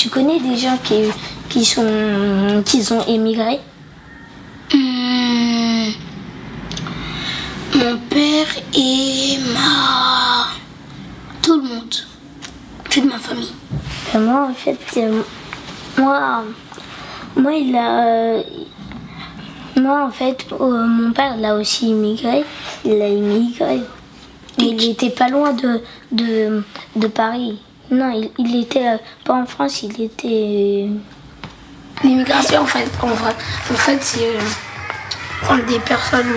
Tu connais des gens qui ont émigré? Mon père et tout le monde. Toute ma famille. Moi, en fait, mon père l'a aussi immigré. Il a immigré. Il n'était pas loin de Paris. Non, il était pas en France, il était... L'immigration, en fait, c'est quand des personnes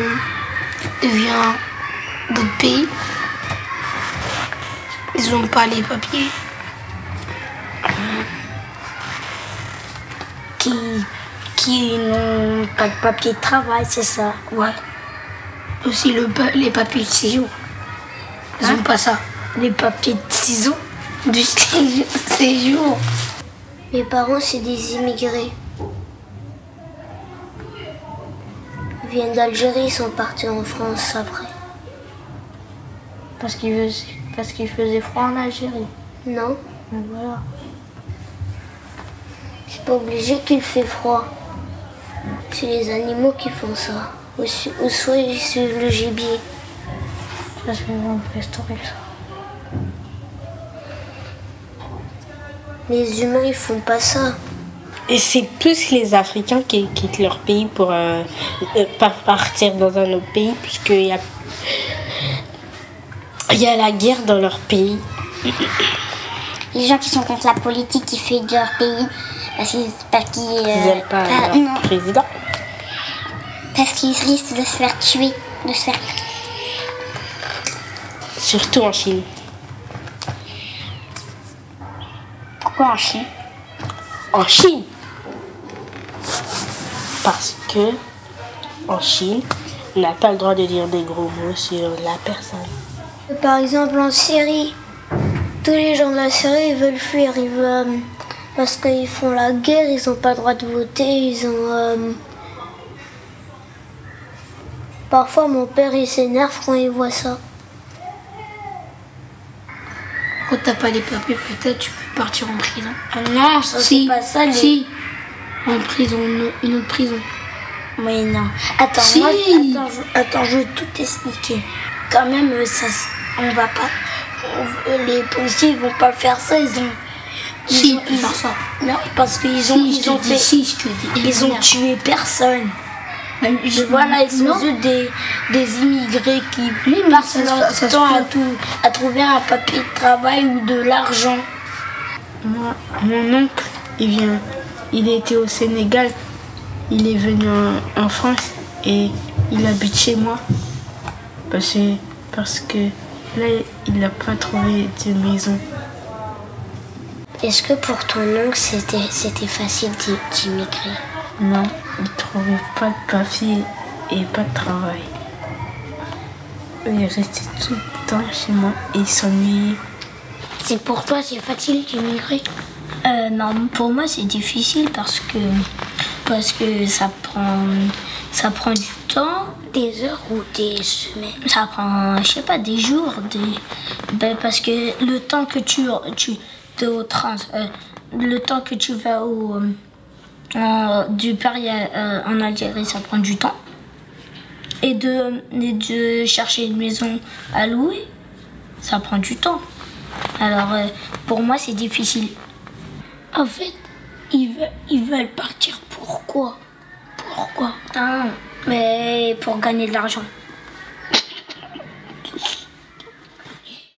viennent d'autres pays. Ils n'ont pas les papiers. Qui n'ont pas de papier de travail, c'est ça? Ouais. Aussi les papiers de séjour. Ils n'ont pas ça. Les papiers de ciseaux Du séjour. Mes parents, c'est des immigrés. Ils viennent d'Algérie, ils sont partis en France après. Parce qu'il faisait froid en Algérie. Non, Donc voilà. c'est pas obligé qu'il fait froid. C'est les animaux qui font ça. Ou soit ils suivent le gibier. Parce qu'ils vont restaurer ça. Les humains, ils font pas ça. Et c'est plus les Africains qui quittent leur pays pour pas partir dans un autre pays, puisqu'il y a la guerre dans leur pays. Les gens qui sont contre la politique qui fait de leur pays parce qu'ils Ils n'aiment pas leur président. Parce qu'ils risquent de se faire tuer, Surtout en Chine. Pourquoi en Chine? En Chine. Parce que en Chine, on n'a pas le droit de dire des gros mots sur la personne. Par exemple, en Syrie, tous les gens de la Syrie ils veulent fuir. Parce qu'ils font la guerre, ils n'ont pas le droit de voter. Parfois, mon père il s'énerve quand il voit ça. Quand t'as pas les papiers, peut-être tu peux partir en prison. Ah non, ça c'est pas ça. Si. En prison, une autre prison. Mais non. Attends, Si. je vais tout expliquer. Quand même, on va pas. Les policiers ils vont pas faire ça. Ils peuvent faire ça. Non, parce qu'ils ils ont tué personne. Voilà, ils sont juste des immigrés qui passent leur temps à trouver un papier de travail ou de l'argent. Mon oncle, il était au Sénégal, il est venu en France et il habite chez moi. Parce que là, il n'a pas trouvé de maison. Est-ce que pour ton oncle, c'était facile d'immigrer? Non, il ne trouvait pas de papier et pas de travail. Il est resté tout le temps chez moi et il s'ennuyait. C'est pour toi, c'est facile d'immigrer? Non, pour moi c'est difficile parce que ça prend du temps, Des heures ou des semaines? ça prend, je sais pas, des jours, parce que le temps que le temps que tu vas du Paris en Algérie, ça prend du temps. Et de chercher une maison à louer, ça prend du temps. Alors, pour moi, c'est difficile. En fait, ils veulent partir. Pourquoi? Mais pour gagner de l'argent.